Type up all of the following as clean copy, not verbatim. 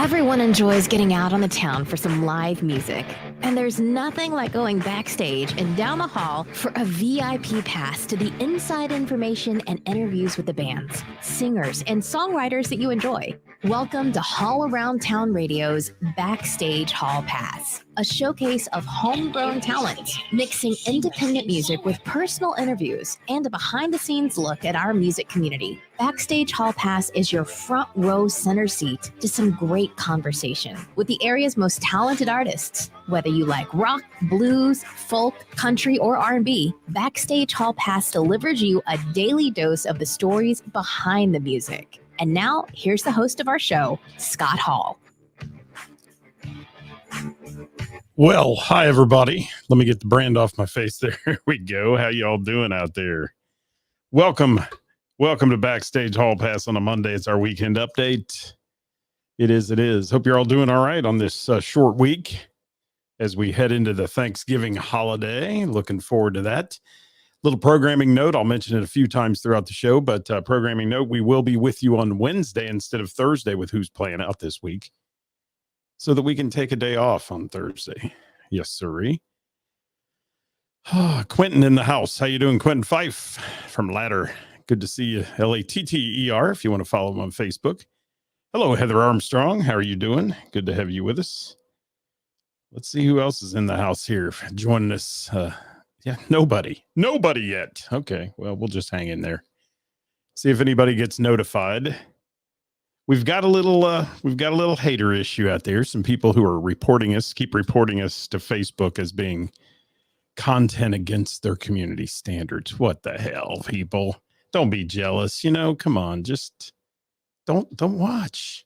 Everyone enjoys getting out on the town for some live music. And there's nothing like going backstage and down the hall for a VIP pass to the inside information and interviews with the bands, singers, and songwriters that you enjoy. Welcome to Hall Around Town Radio's Backstage Hall Pass, a showcase of homegrown talent, mixing independent music with personal interviews and a behind-the-scenes look at our music community. Backstage Hall Pass is your front row center seat to some great conversation with the area's most talented artists. Whether you like rock, blues, folk, country, or R&B, Backstage Hall Pass delivers you a daily dose of the stories behind the music. And now, here's the host of our show, Scott Hall. Well, hi, everybody. Let me get the brand off my face there. Here we go. How y'all doing out there? Welcome to Backstage Hall Pass on a Monday. It's our weekend update. It is. Hope you're all doing all right on this short week as we head into the Thanksgiving holiday. Looking forward to that. Little programming note. I'll mention it a few times throughout the show, but programming note, we will be with you on Wednesday instead of Thursday with Who's Playing Out this week so that we can take a day off on Thursday. Yes, sirree. Quentin in the house. How you doing, Quentin Fife from Ladder? Good to see you. Latter, if you want to follow him on Facebook. Hello, Heather Armstrong. How are you doing? Good to have you with us. Let's see who else is in the house here joining us. Yeah, nobody yet. Okay, well, we'll just hang in there. See if anybody gets notified. We've got a little hater issue out there. Some people who are keep reporting us to Facebook as being content against their community standards. What the hell, people? Don't be jealous. Come on, just don't watch.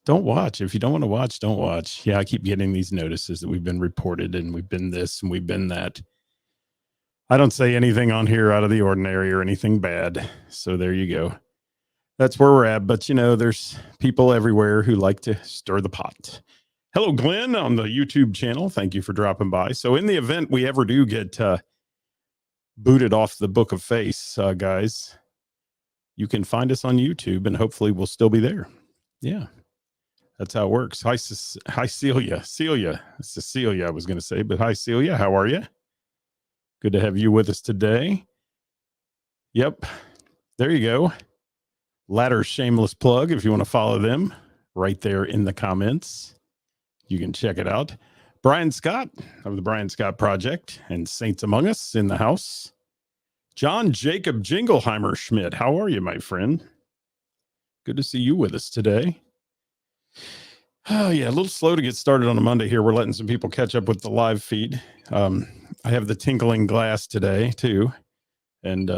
Don't watch. If you don't want to watch, don't watch. Yeah, I keep getting these notices that we've been reported and we've been this and we've been that. I don't say anything on here out of the ordinary or anything bad. So there you go. That's where we're at. But, there's people everywhere who like to stir the pot. Hello, Glenn, on the YouTube channel. Thank you for dropping by. So in the event we ever do get booted off the Book of Face, guys, you can find us on YouTube and hopefully we'll still be there. Yeah, that's how it works. Hi, Celia. Cecilia, I was going to say, but hi, Celia. How are you? Good to have you with us today. Yep. There you go. Ladder's shameless plug. If you want to follow them right there in the comments, you can check it out. Brian Scott of the Brian Scott Project and Saints Among Us in the house. John Jacob Jingleheimer Schmidt. How are you, my friend? Good to see you with us today. Oh, yeah, a little slow to get started on a Monday here. We're letting some people catch up with the live feed. I have the tinkling glass today, too. And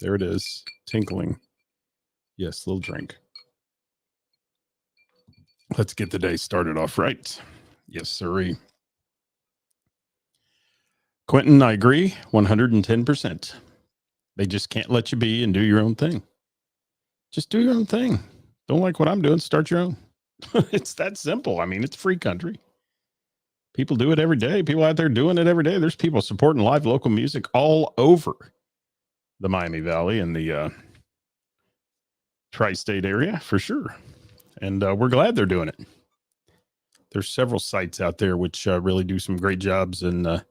there it is, tinkling. Yes, little drink. Let's get the day started off right. Yes, sirree. Quentin, I agree 110%. They just can't let you be and do your own thing. Just do your own thing. Don't like what I'm doing, start your own. It's that simple. I mean, it's a free country. People do it every day. People out there doing it every day. There's people supporting live local music all over the Miami Valley and the tri-state area for sure. And we're glad they're doing it. There's several sites out there which really do some great jobs, and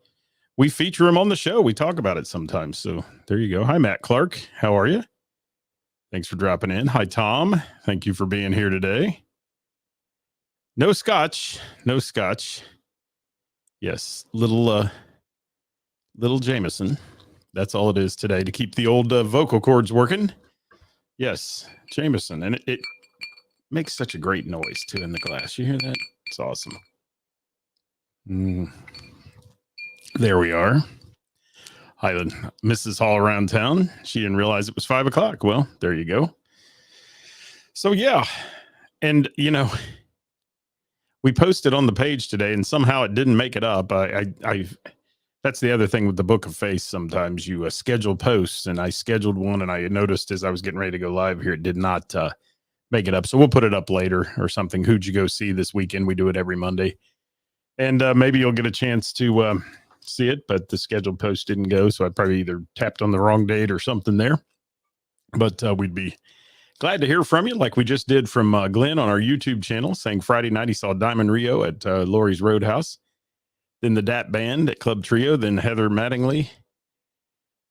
we feature them on the show. We talk about it sometimes. So there you go. Hi, Matt Clark. How are you? Thanks for dropping in. Hi, Tom. Thank you for being here today. No scotch. Yes, little Jameson. That's all it is today to keep the old vocal cords working. Yes, Jameson. And it makes such a great noise, too, in the glass. You hear that? It's awesome. There we are. Hi, Mrs. Hall Around Town. She didn't realize it was 5 o'clock. Well, there you go. So, yeah. And, we posted on the page today and somehow it didn't make it up. That's the other thing with the Book of Face. Sometimes you schedule posts, and I scheduled one and I noticed as I was getting ready to go live here, it did not make it up. So we'll put it up later or something. Who'd you go see this weekend? We do it every Monday. And maybe you'll get a chance to see it, but the scheduled post didn't go. So I probably either tapped on the wrong date or something there. But we'd be Glad to hear from you, like we just did from Glenn on our YouTube channel, saying Friday night he saw Diamond Rio at Lori's Roadhouse, then the DAT Band at Club Trio, then Heather Mattingly,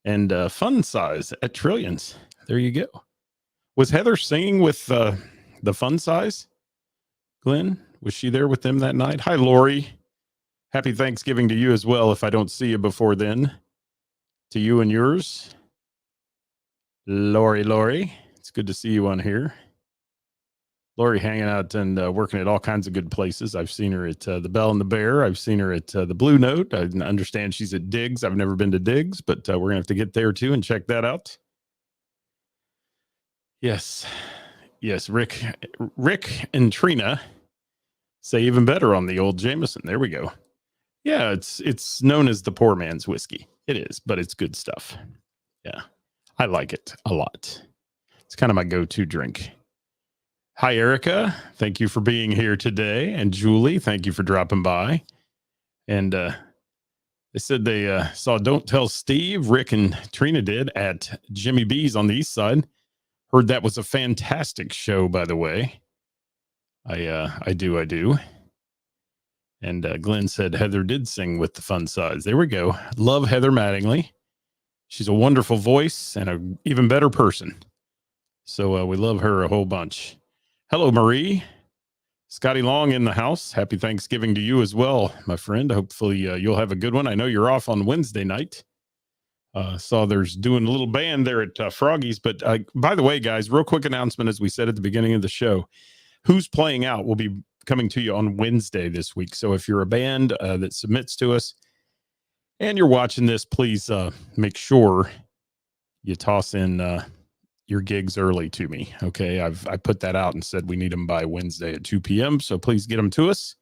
and Fun Size at Trillions. There you go. Was Heather singing with the Fun Size? Glenn, was she there with them that night? Hi, Lori. Happy Thanksgiving to you as well, if I don't see you before then. To you and yours. Lori. It's good to see you on here. Lori hanging out and working at all kinds of good places. I've seen her at the Bell and the Bear. I've seen her at the Blue Note. I understand she's at Diggs. I've never been to Diggs, but we're going to have to get there too and check that out. Yes. Rick and Trina say even better on the old Jameson. There we go. Yeah, it's known as the poor man's whiskey. It is, but it's good stuff. Yeah, I like it a lot. It's kind of my go-to drink. Hi, Erica. Thank you for being here today. And Julie, thank you for dropping by. And they said they saw Don't Tell Steve. Rick and Trina did at Jimmy B's on the east side. Heard that was a fantastic show, by the way. I do. And Glenn said Heather did sing with the Fun Size. There we go. Love Heather Mattingly. She's a wonderful voice and an even better person. So we love her a whole bunch. Hello, Marie. Scotty Long in the house. Happy Thanksgiving to you as well, my friend. Hopefully you'll have a good one. I know you're off on Wednesday night. Saw there's doing a little band there at Froggy's. But by the way, guys, real quick announcement, as we said at the beginning of the show, Who's Playing Out will be coming to you on Wednesday this week. So if you're a band that submits to us and you're watching this, please make sure you toss in your gigs early to me. Okay. I put that out and said we need them by Wednesday at 2 p.m. So please get them to us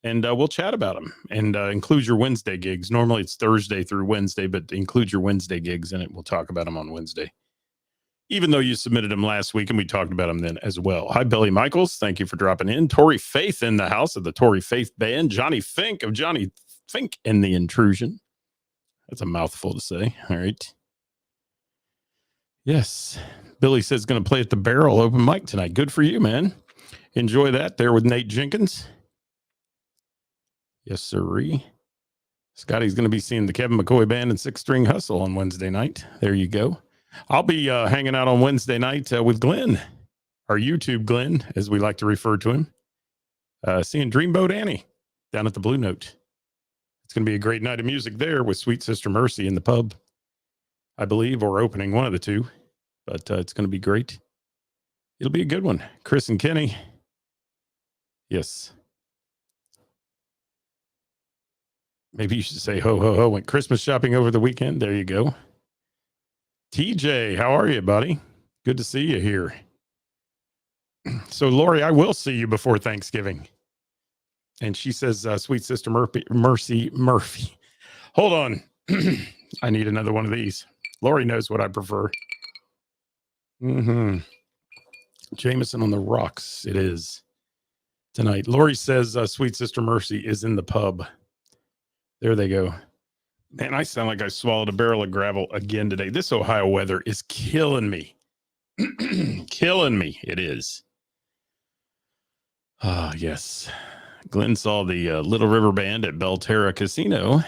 and we'll chat about them and include your Wednesday gigs. Normally it's Thursday through Wednesday, but include your Wednesday gigs in it. We'll talk about them on Wednesday, even though you submitted them last week and we talked about them then as well. Hi, Billy Michaels. Thank you for dropping in. Tori Faith in the house of the Tori Faith Band. Johnny Fink of Johnny Fink and the Intrusion. That's a mouthful to say. All right. Yes. Billy says going to play at the Barrel open mic tonight. Good for you, man. Enjoy that there with Nate Jenkins. Yes, sirree. Scotty's going to be seeing the Kevin McCoy Band and Six String Hustle on Wednesday night. There you go. I'll be hanging out on Wednesday night with Glenn, our YouTube Glenn, as we like to refer to him. Seeing Dreamboat Annie down at the Blue Note. It's going to be a great night of music there with Sweet Sister Mercy in the pub, I believe, or opening, one of the two. But it's going to be great. It'll be a good one. Chris and Kenny. Yes. Maybe you should say ho, ho, ho. Went Christmas shopping over the weekend. There you go. TJ, how are you, buddy? Good to see you here. So, Lori, I will see you before Thanksgiving. And she says, Sweet Sister Mercy Murphy. Hold on. I need another one of these. Lori knows what I prefer. Jameson on the rocks. It is tonight. Lori says, Sweet Sister Mercy is in the pub. There they go. Man, I sound like I swallowed a barrel of gravel again today. This Ohio weather is killing me. Killing me. It is. Ah, yes. Glenn saw the Little River Band at Belterra Casino.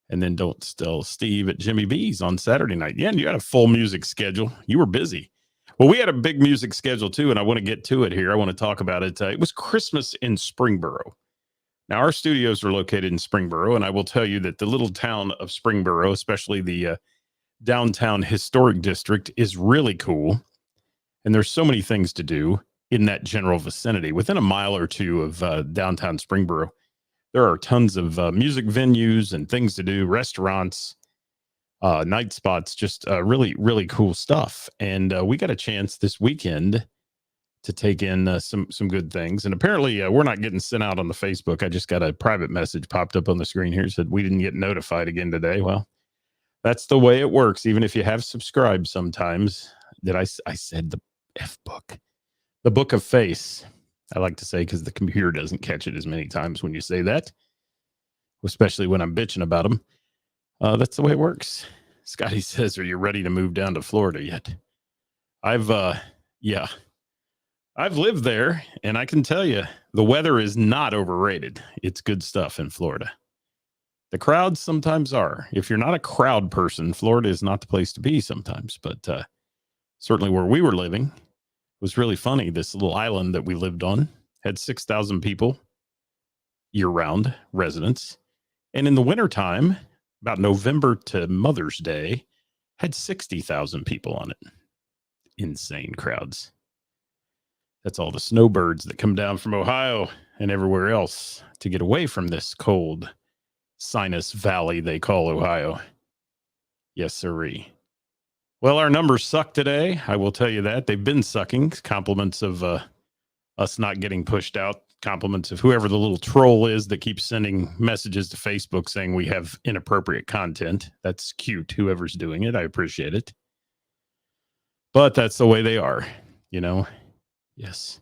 And then Don't Tell Steve at Jimmy B's on Saturday night. Yeah, and you had a full music schedule. You were busy. Well, we had a big music schedule too, and I want to get to it here. I want to talk about it. It was Christmas in Springboro. Now, our studios are located in Springboro, and I will tell you that the little town of Springboro, especially the downtown historic district, is really cool. And there's so many things to do in that general vicinity. Within a mile or two of downtown Springboro, there are tons of music venues and things to do, restaurants, night spots, just really, really cool stuff. And we got a chance this weekend to take in some good things. And apparently we're not getting sent out on the Facebook. I just got a private message popped up on the screen here, said we didn't get notified again today. Well, that's the way it works. Even if you have subscribed sometimes, that I said the F book, the book of face, I like to say, because the computer doesn't catch it as many times when you say that, especially when I'm bitching about them. That's the way it works. Scotty says, are you ready to move down to Florida yet? I've Yeah. I've lived there, and I can tell you the weather is not overrated. It's good stuff in Florida. The crowds sometimes are. If you're not a crowd person, Florida is not the place to be sometimes. But certainly where we were living was really funny. This little island that we lived on had 6,000 people year round residents. And in the wintertime, about November to Mother's Day, had 60,000 people on it. Insane crowds. That's all the snowbirds that come down from Ohio and everywhere else to get away from this cold sinus valley they call Ohio. Yes, sirree. Well, our numbers suck today. I will tell you that. They've been sucking. Compliments of us not getting pushed out. Compliments of whoever the little troll is that keeps sending messages to Facebook saying we have inappropriate content. That's cute, whoever's doing it. I appreciate it. But that's the way they are, you know? Yes.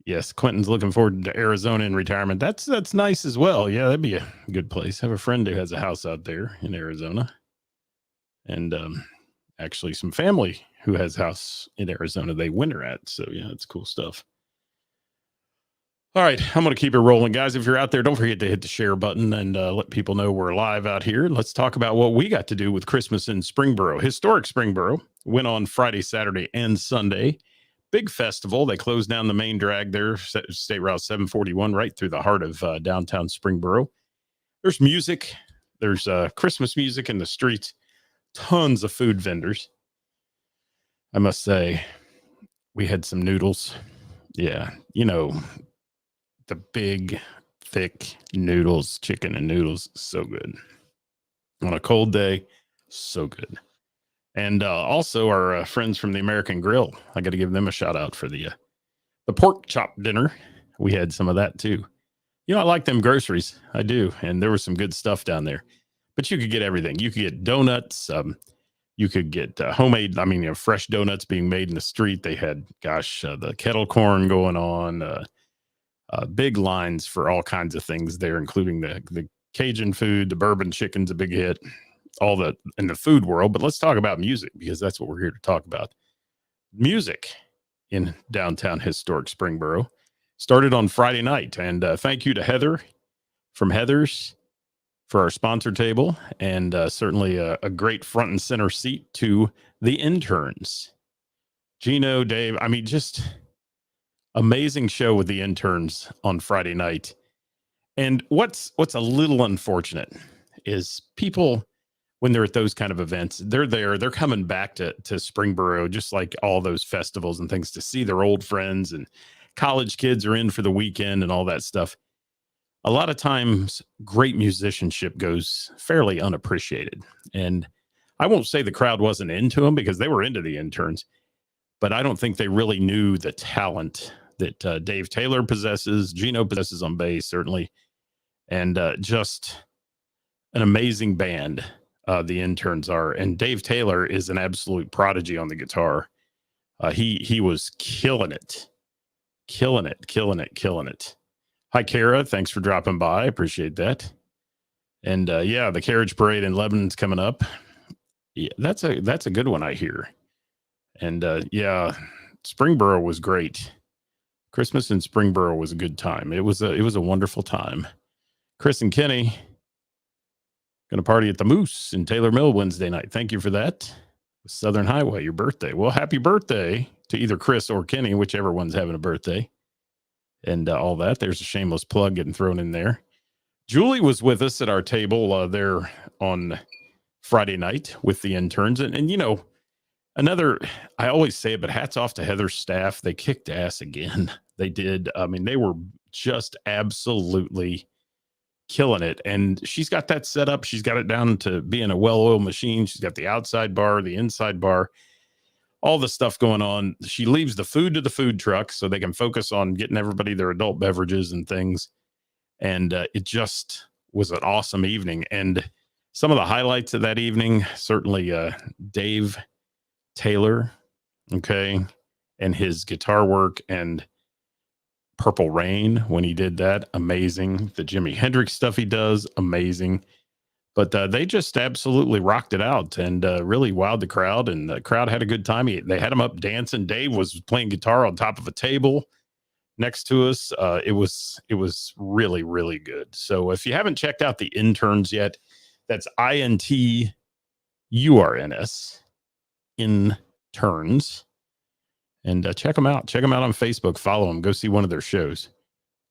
Yes, Quentin's looking forward to Arizona in retirement. That's nice as well. Yeah, that'd be a good place. I have a friend who has a house out there in Arizona. And actually some family who has a house in Arizona they winter at. So yeah, it's cool stuff. All right, I'm going to keep it rolling, guys. If you're out there, don't forget to hit the share button and let people know we're live out here. Let's talk about what we got to do with Christmas in Springboro. Historic Springboro went on Friday, Saturday, and Sunday. Big festival. They closed down the main drag there, State Route 741, right through the heart of downtown Springboro. There's music. There's Christmas music in the streets. Tons of food vendors. I must say, we had some noodles. Yeah, you know, the big, thick noodles, chicken and noodles, so good. On a cold day, so good. And also our friends from the American Grill. I got to give them a shout out for the pork chop dinner. We had some of that too. You know, I like them groceries. I do. And there was some good stuff down there. But you could get everything. You could get donuts. You could get homemade, fresh donuts being made in the street. They had, the kettle corn going on. Big lines for all kinds of things there, including the Cajun food. The bourbon chicken's a big hit. All the in the food world. But let's talk about music, because that's what we're here to talk about. Music in downtown historic Springboro started on Friday night. And thank you to Heather from Heather's for our sponsor table, and certainly a great front and center seat to the interns. Gino, Dave, just amazing show with the interns on Friday night. And what's a little unfortunate is people, when they're at those kind of events, they're coming back to Springboro, just like all those festivals and things, to see their old friends, and college kids are in for the weekend and all that stuff. A lot of times great musicianship goes fairly unappreciated. And I won't say the crowd wasn't into them, because they were into the interns, but I don't think they really knew the talent that Dave Taylor possesses, Gino possesses on bass, certainly. And just an amazing band, the interns are. And Dave Taylor is an absolute prodigy on the guitar. He was killing it. Hi, Kara. Thanks for dropping by. I appreciate that. And the Carriage Parade in Lebanon's coming up. Yeah, that's a good one, I hear. And Springboro was great. Christmas in Springboro was a good time. It was a wonderful time. Chris and Kenny going to party at the Moose in Taylor Mill Wednesday night. Thank you for that. Southern Highway, your birthday. Well, happy birthday to either Chris or Kenny, whichever one's having a birthday. And all that. There's a shameless plug getting thrown in there. Julie was with us at our table there on Friday night with the interns. And I always say it, but hats off to Heather's staff. They kicked ass again. They did. They were just absolutely killing it. And she's got that set up. She's got it down to being a well-oiled machine. She's got the outside bar, the inside bar, all the stuff going on. She leaves the food to the food truck so they can focus on getting everybody their adult beverages and things. And it just was an awesome evening. And some of the highlights of that evening, certainly Dave Taylor, okay, and his guitar work, and Purple Rain when he did that, amazing. The Jimi Hendrix stuff he does, amazing. But they just absolutely rocked it out and really wowed the crowd. And the crowd had a good time. They had him up dancing. Dave was playing guitar on top of a table next to us. It was really, really good. So if you haven't checked out the interns yet, that's INTURNS, interns. And check them out. Check them out on Facebook. Follow them. Go see one of their shows.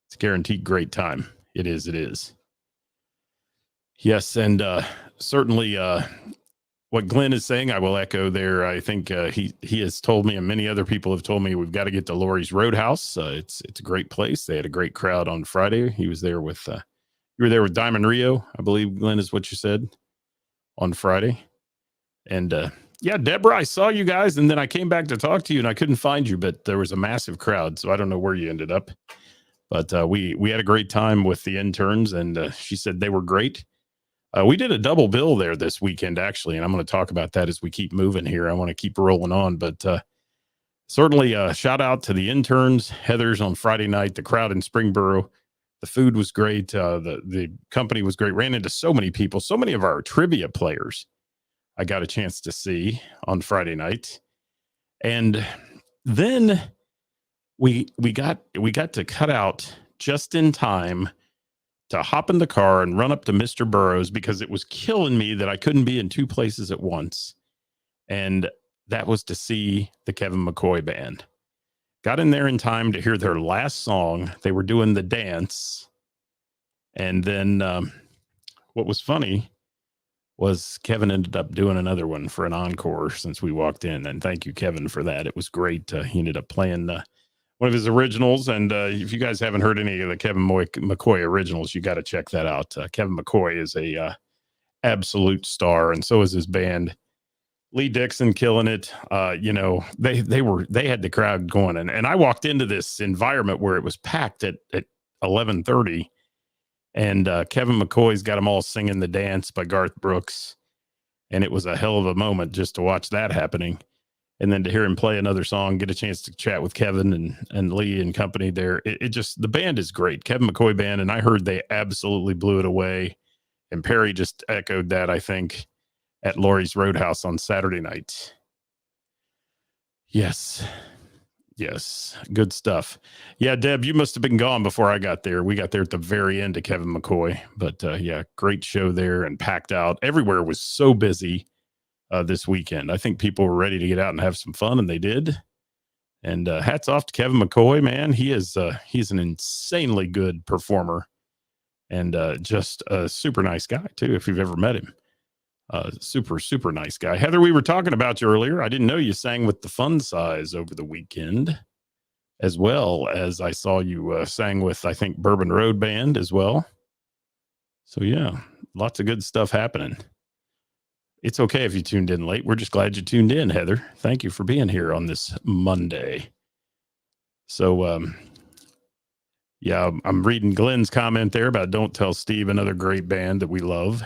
It's a guaranteed great time. It is. It is. Yes, and certainly what Glenn is saying, I will echo there. I think he has told me, and many other people have told me, we've got to get to Laurie's Roadhouse. It's a great place. They had a great crowd on Friday. He was there with you were there with Diamond Rio, I believe, Glenn, is what you said, on Friday. And yeah, Deborah, I saw you guys, and then I came back to talk to you, and I couldn't find you, but there was a massive crowd, so I don't know where you ended up. But we had a great time with the interns, and she said they were great. We did a double bill there this weekend, actually, and I'm going to talk about that as we keep moving here. I want to keep rolling on, but certainly shout out to the interns, Heather's on Friday night, the crowd in Springboro. The food was great. The company was great. Ran into so many people, so many of our trivia players I got a chance to see on Friday night. And then we got to cut out just in time to hop in the car and run up to Mr. Burroughs because it was killing me that I couldn't be in two places at once. And that was to see the Kevin McCoy band. Got in there in time to hear their last song. They were doing the dance. And then what was funny was Kevin ended up doing another one for an encore since we walked in. And thank you, Kevin, for that. It was great. He ended up playing one of his originals. And if you guys haven't heard any of the Kevin McCoy originals, you got to check that out. Kevin McCoy is a absolute star, and so is his band. Lee Dixon killing it. They had the crowd going, and I walked into this environment where it was packed at 11:30, and Kevin McCoy's got them all singing "The Dance" by Garth Brooks, and it was a hell of a moment just to watch that happening. And then to hear him play another song, get a chance to chat with Kevin and Lee and company there. It just, the band is great. Kevin McCoy band. And I heard they absolutely blew it away. And Perry just echoed that, I think, at Laurie's Roadhouse on Saturday night. Yes. Good stuff. Yeah, Deb, you must have been gone before I got there. We got there at the very end of Kevin McCoy. But yeah, great show there and packed out. Everywhere was so busy. This weekend. I think people were ready to get out and have some fun, and they did. And hats off to Kevin McCoy, man. He's an insanely good performer, and just a super nice guy too. If you've ever met him, super nice guy. Heather, we were talking about you earlier. I didn't know you sang with the Fun Size over the weekend, as well as I saw you sang with, I think, Bourbon Road Band as well. So yeah, lots of good stuff happening. It's okay if you tuned in late. We're just glad you tuned in, Heather. Thank you for being here on this Monday. So, yeah, I'm reading Glenn's comment there about Don't Tell Steve, another great band that we love.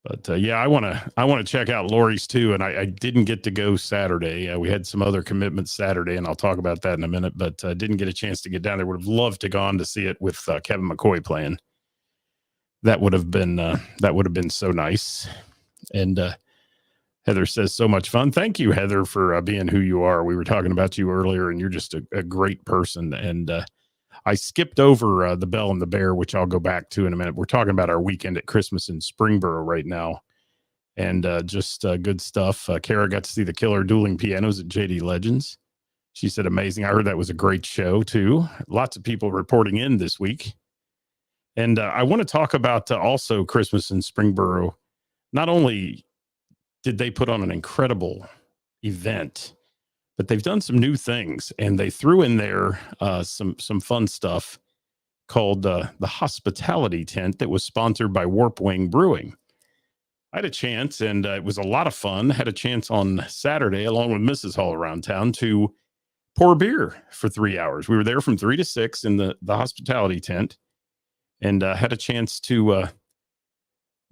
But yeah, I want to check out Laurie's too. And I didn't get to go Saturday. We had some other commitments Saturday, and I'll talk about that in a minute. But didn't get a chance to get down there. Would have loved to gone to see it with Kevin McCoy playing. That would have been so nice. And Heather says, so much fun. Thank you, Heather, for being who you are. We were talking about you earlier, and you're just a great person. And I skipped over the Bell and the Bear, which I'll go back to in a minute. We're talking about our weekend at Christmas in Springboro right now. And just good stuff. Kara got to see the Killer Dueling Pianos at JD Legends. She said, amazing. I heard that was a great show, too. Lots of people reporting in this week. And I want to talk about also Christmas in Springboro. Not only did they put on an incredible event, but they've done some new things, and they threw in there some fun stuff called the hospitality tent that was sponsored by Warp Wing Brewing. I had a chance, and it was a lot of fun. Had a chance on Saturday, along with Mrs. Hall around town, to pour beer for 3 hours. We were there from 3 to 6 in the hospitality tent, and had a chance to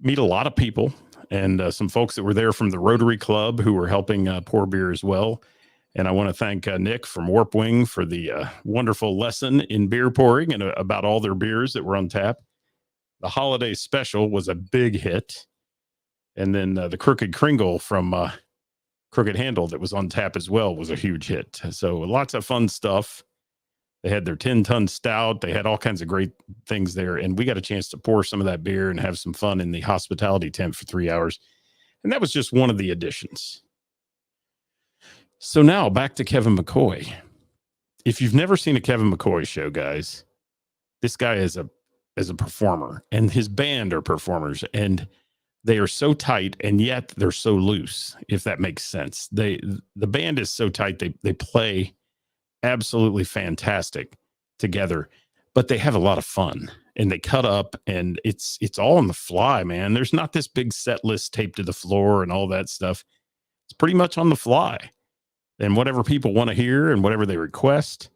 meet a lot of people. And some folks that were there from the Rotary Club who were helping pour beer as well. And I want to thank Nick from Warp Wing for the wonderful lesson in beer pouring and about all their beers that were on tap. The holiday special was a big hit. And then the Crooked Kringle from Crooked Handle that was on tap as well was a huge hit. So lots of fun stuff. They had their 10-ton stout. They had all kinds of great things there. And we got a chance to pour some of that beer and have some fun in the hospitality tent for 3 hours. And that was just one of the additions. So now back to Kevin McCoy. If you've never seen a Kevin McCoy show, guys, this guy is a performer, and his band are performers, and they are so tight, and yet they're so loose, if that makes sense. The band is so tight, they play absolutely fantastic together, but they have a lot of fun, and they cut up, and it's all on the fly, man. There's not this big set list taped to the floor and all that stuff. It's pretty much on the fly, and whatever people want to hear and whatever they request.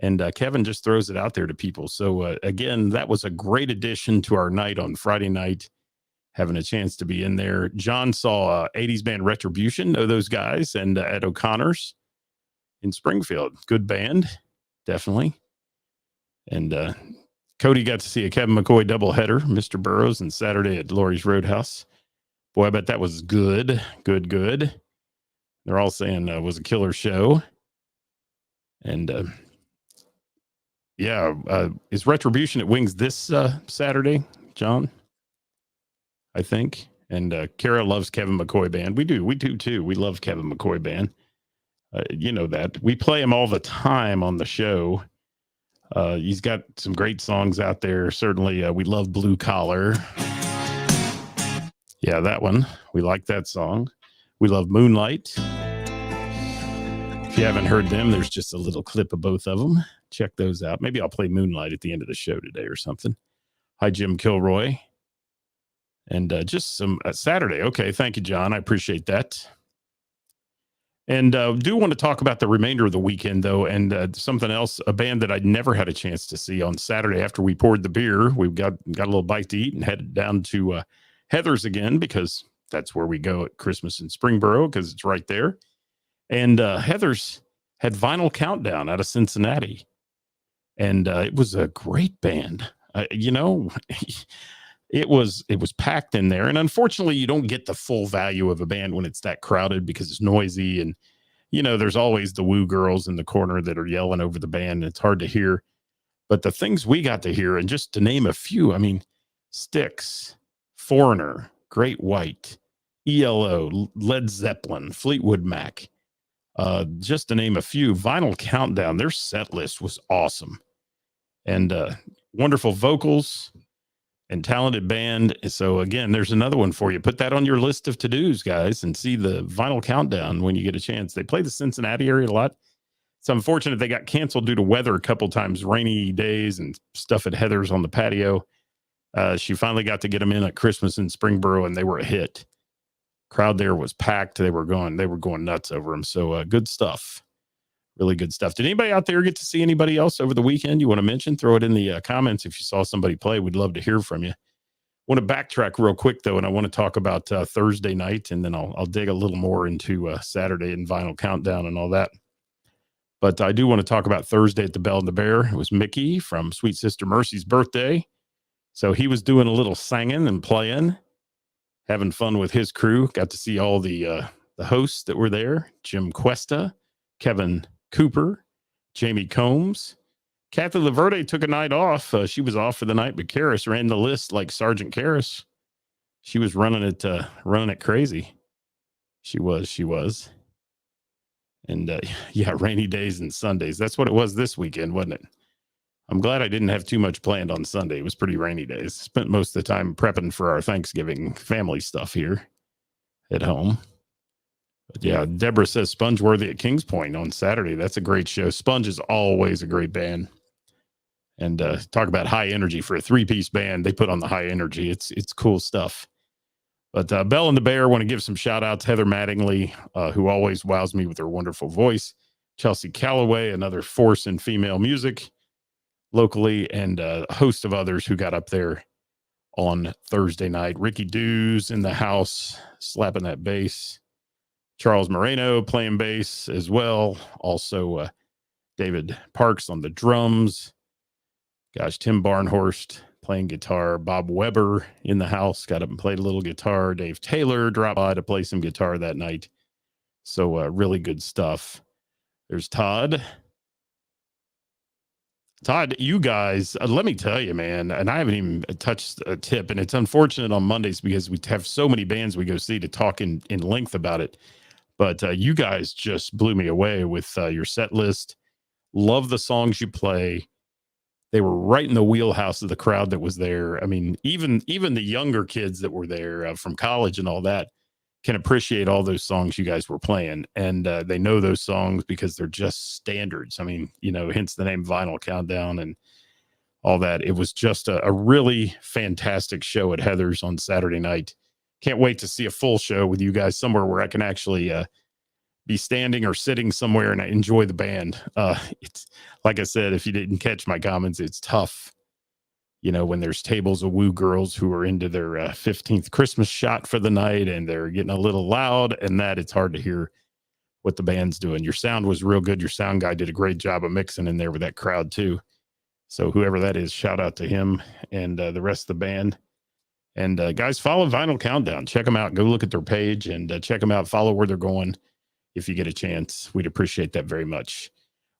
And Kevin just throws it out there to people. So again, that was a great addition to our night on Friday night, having a chance to be in there. John saw 80s band Retribution, know those guys, and at O'Connor's in Springfield. Good band, definitely. And Cody got to see a Kevin McCoy doubleheader, Mr. Burroughs, and Saturday at Laurie's Roadhouse. Boy, I bet that was good. They're all saying it was a killer show. And is Retribution at Wings this Saturday, John? I think. And Kara loves Kevin McCoy Band. We do too. We love Kevin McCoy Band. You know that. We play him all the time on the show. He's got some great songs out there. Certainly, we love Blue Collar. Yeah, that one. We like that song. We love Moonlight. If you haven't heard them, there's just a little clip of both of them. Check those out. Maybe I'll play Moonlight at the end of the show today or something. Hi, Jim Kilroy. And just some Saturday. Okay, thank you, John. I appreciate that. And do want to talk about the remainder of the weekend, though, and something else, a band that I'd never had a chance to see on Saturday after we poured the beer. We got a little bite to eat and headed down to Heather's again, because that's where we go at Christmas in Springboro, because it's right there. And Heather's had Vinyl Countdown out of Cincinnati. And it was a great band. It was packed in there. And unfortunately, you don't get the full value of a band when it's that crowded, because it's noisy. And, there's always the woo girls in the corner that are yelling over the band. And it's hard to hear. But the things we got to hear, and just to name a few, I mean, Styx, Foreigner, Great White, ELO, Led Zeppelin, Fleetwood Mac, just to name a few. Vinyl Countdown, their set list was awesome. And wonderful vocals and talented band. So again, there's another one for you. Put that on your list of to-dos, guys, and see the Vinyl Countdown when you get a chance. They play the Cincinnati area a lot. It's unfortunate they got canceled due to weather a couple times, rainy days and stuff at Heather's on the patio. She finally got to get them in at Christmas in Springboro, and they were a hit. Crowd there was packed. They were going nuts over them. So good stuff. Really good stuff. Did anybody out there get to see anybody else over the weekend you want to mention? Throw it in the comments if you saw somebody play. We'd love to hear from you. Want to backtrack real quick, though, and I want to talk about Thursday night, and then I'll dig a little more into Saturday and Vinyl Countdown and all that. But I do want to talk about Thursday at the Bell and the Bear. It was Mickey from Sweet Sister Mercy's birthday. So he was doing a little singing and playing, having fun with his crew. Got to see all the hosts that were there. Jim Cuesta, Kevin Cooper, Jamie Combs. Kathy Laverde took a night off. She was off for the night, but Karras ran the list like Sergeant Karras. She was running it crazy. She was. And rainy days and Sundays. That's what it was this weekend, wasn't it? I'm glad I didn't have too much planned on Sunday. It was pretty rainy days. Spent most of the time prepping for our Thanksgiving family stuff here at home. But yeah, Deborah says Spongeworthy at Kings Point on Saturday. That's a great show. Sponge is always a great band. And talk about high energy for a three-piece band. They put on the high energy. It's cool stuff. But Bell and the Bear, want to give some shout outs. Heather Mattingly, who always wows me with her wonderful voice. Chelsea Calloway, another force in female music locally, and a host of others who got up there on Thursday night. Ricky Dews in the house, slapping that bass. Charles Moreno playing bass as well. Also, David Parks on the drums. Gosh, Tim Barnhorst playing guitar. Bob Weber in the house got up and played a little guitar. Dave Taylor dropped by to play some guitar that night. So really good stuff. There's Todd. Todd, you guys, let me tell you, man, and I haven't even touched a tip, and it's unfortunate on Mondays because we have so many bands we go see to talk in length about it. But you guys just blew me away with your set list. Love the songs you play. They were right in the wheelhouse of the crowd that was there. I mean, even the younger kids that were there from college and all that can appreciate all those songs you guys were playing, and they know those songs because they're just standards. I mean, hence the name Vinyl Countdown and all that. It was just a really fantastic show at Heather's on Saturday night. Can't wait to see a full show with you guys somewhere where I can actually be standing or sitting somewhere and I enjoy the band. It's like I said, if you didn't catch my comments, it's tough. When there's tables of woo girls who are into their 15th Christmas shot for the night and they're getting a little loud, and that it's hard to hear what the band's doing. Your sound was real good. Your sound guy did a great job of mixing in there with that crowd too. So whoever that is, shout out to him and the rest of the band. And guys, follow Vinyl Countdown. Check them out. Go look at their page and check them out. Follow where they're going if you get a chance. We'd appreciate that very much.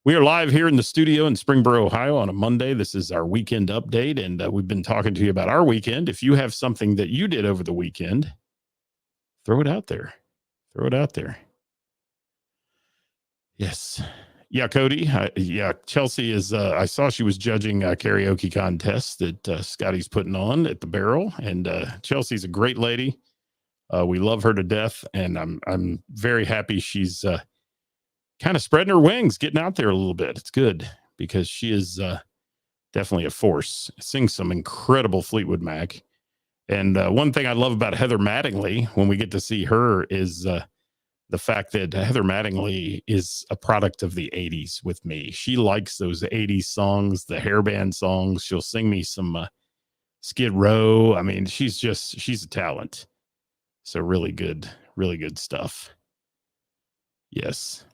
We are live here in the studio in Springboro, Ohio on a Monday. This is our weekend update, and we've been talking to you about our weekend. If you have something that you did over the weekend, throw it out there. Throw it out there. Yes. Yeah, Cody. Chelsea is, I saw she was judging a karaoke contest that Scotty's putting on at the Barrel, and Chelsea's a great lady. We love her to death, and I'm very happy she's kind of spreading her wings, getting out there a little bit. It's good because she is definitely a force. Sings some incredible Fleetwood Mac. And one thing I love about Heather Mattingly when we get to see her is the fact that Heather Mattingly is a product of the 80s with me. She likes those 80s songs, the hairband songs. She'll sing me some Skid Row. I mean, she's a talent. So really good stuff. Yes.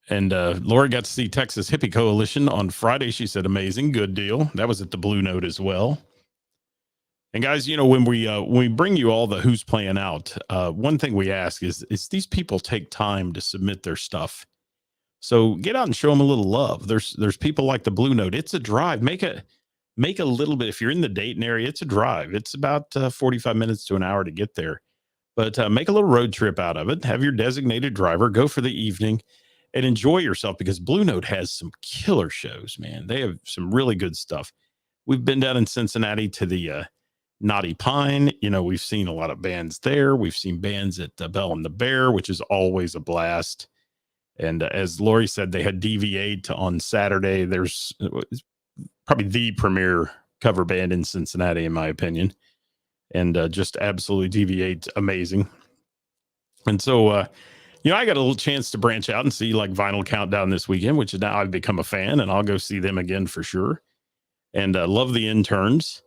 And Laura got to see Texas Hippie Coalition on Friday. She said, amazing, good deal. That was at the Blue Note as well. And guys, when we bring you all the who's playing out, one thing we ask is these people take time to submit their stuff. So get out and show them a little love. There's people like the Blue Note. It's a drive. Make a little bit. If you're in the Dayton area, it's a drive. It's about 45 minutes to an hour to get there. But make a little road trip out of it. Have your designated driver. Go for the evening and enjoy yourself, because Blue Note has some killer shows, man. They have some really good stuff. We've been down in Cincinnati to the Naughty Pine. We've seen a lot of bands there. We've seen bands at Bell and the Bear, which is always a blast. And as Lori said, they had DV8 on Saturday. There's probably the premier cover band in Cincinnati, in my opinion. And just absolutely DV8 amazing. And so, I got a little chance to branch out and see like Vinyl Countdown this weekend, which is now I've become a fan, and I'll go see them again for sure. And love the Interns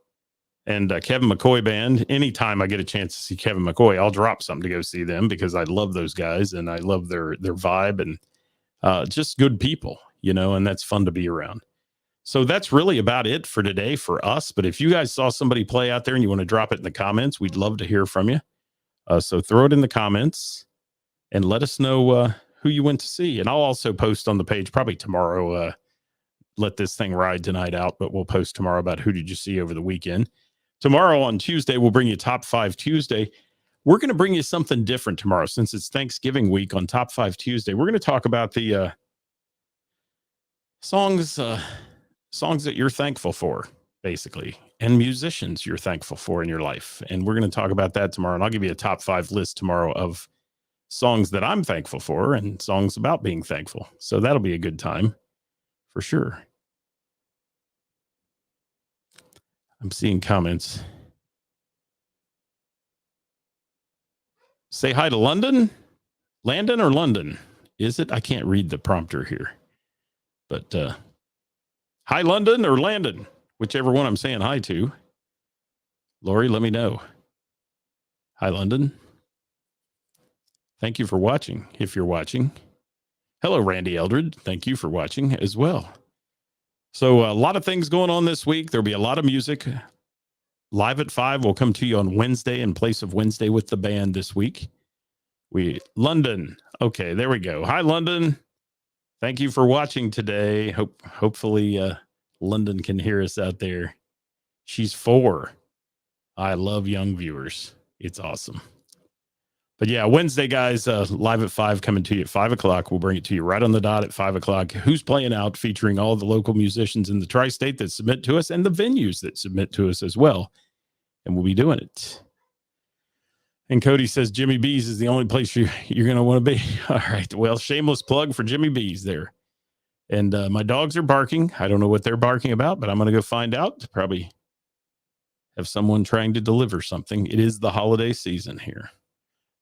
and Kevin McCoy Band. Anytime I get a chance to see Kevin McCoy, I'll drop something to go see them because I love those guys and I love their vibe and just good people, and that's fun to be around. So that's really about it for today for us. But if you guys saw somebody play out there and you want to drop it in the comments, we'd love to hear from you. So throw it in the comments and let us know who you went to see. And I'll also post on the page probably tomorrow. Let this thing ride tonight out, but we'll post tomorrow about who did you see over the weekend. Tomorrow on Tuesday, we'll bring you Top 5 Tuesday. We're going to bring you something different tomorrow since it's Thanksgiving week on Top 5 Tuesday. We're going to talk about the songs that you're thankful for, basically, and musicians you're thankful for in your life. And we're going to talk about that tomorrow. And I'll give you a top 5 list tomorrow of songs that I'm thankful for and songs about being thankful. So that'll be a good time for sure. I'm seeing comments. Say hi to London. Landon or London? Is it? I can't read the prompter here. But hi, London or Landon, whichever one I'm saying hi to. Lori, let me know. Hi, London. Thank you for watching, if you're watching. Hello, Randy Eldred. Thank you for watching as well. So a lot of things going on this week. There'll be a lot of music. Live at 5 will come to you on Wednesday in place of Wednesday with the band this week. London. Okay, there we go. Hi, London. Thank you for watching today. Hopefully London can hear us out there. She's 4. I love young viewers. It's awesome. But yeah, Wednesday, guys, live at 5, coming to you at 5 o'clock. We'll bring it to you right on the dot at 5 o'clock. Who's Playing Out, featuring all the local musicians in the tri-state that submit to us and the venues that submit to us as well. And we'll be doing it. And Cody says Jimmy B's is the only place you're going to want to be. All right. Well, shameless plug for Jimmy B's there. And my dogs are barking. I don't know what they're barking about, but I'm going to go find out. Probably have someone trying to deliver something. It is the holiday season here.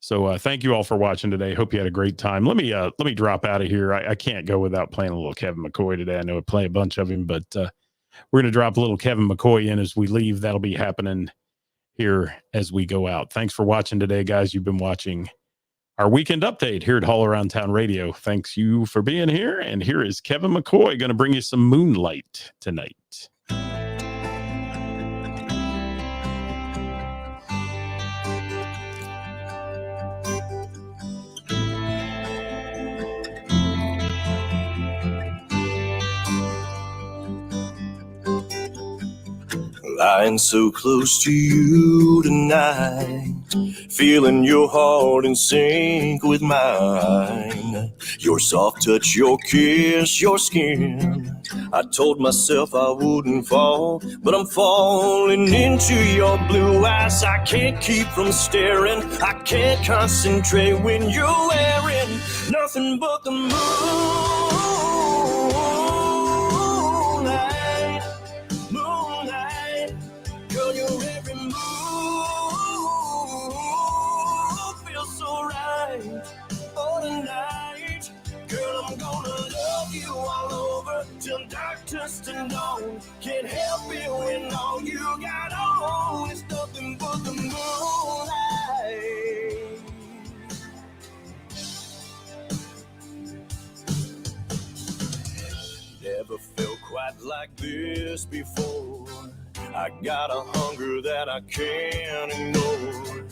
So thank you all for watching today. Hope you had a great time. Let me drop out of here. I can't go without playing a little Kevin McCoy today. I know I play a bunch of him, but we're going to drop a little Kevin McCoy in as we leave. That'll be happening here as we go out. Thanks for watching today, guys. You've been watching our weekend update here at All Around Town Radio. Thanks you for being here. And here is Kevin McCoy going to bring you some Moonlight tonight. Lying so close to you tonight, feeling your heart in sync with mine. Your soft touch, your kiss, your skin. I told myself I wouldn't fall, but I'm falling into your blue eyes. I can't keep from staring, I can't concentrate when you're wearing nothing but the moonlight. Moonlight, girl, your every move feels so right. Oh, tonight, girl, I'm gonna love you all over till dark turns to dawn. Can't help it when all you got on is nothing but the moonlight. Never felt quite like this before. I got a hunger that I can't ignore.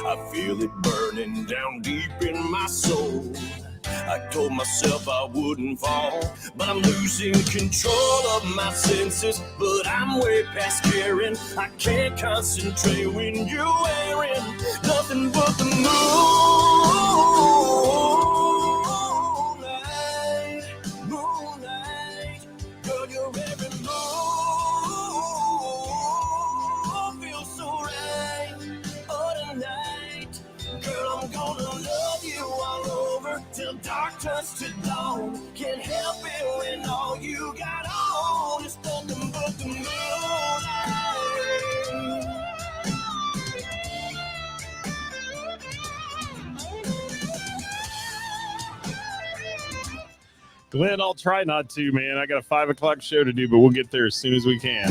I feel it burning down deep in my soul. I told myself I wouldn't fall, but I'm losing control of my senses. But I'm way past caring, I can't concentrate when you're wearing nothing but the moonlight. Moonlight, girl, your every move feels so right. Oh, tonight, girl, I'm gonna love you all over till dark turns to dawn. Can't help it when all you got on is nothing but the moonlight. Glenn, I'll try not to, man. I got a 5 o'clock show to do, but we'll get there as soon as we can.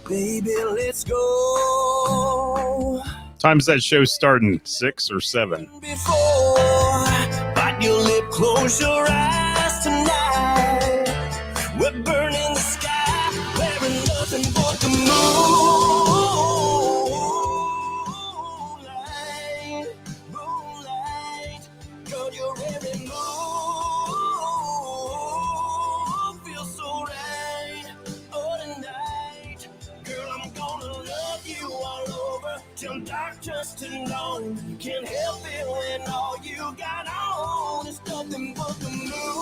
Baby, let's go. Time's that show starting? 6 or 7? Before, bite your lip, close your eyes tonight. We're burning the sky, wearing nothing but the moonlight. Moonlight, girl, your every move feels so right. Oh, tonight, girl, I'm gonna love you all over till dark turns to dawn. Can't help it when all you got on is nothing but the moon.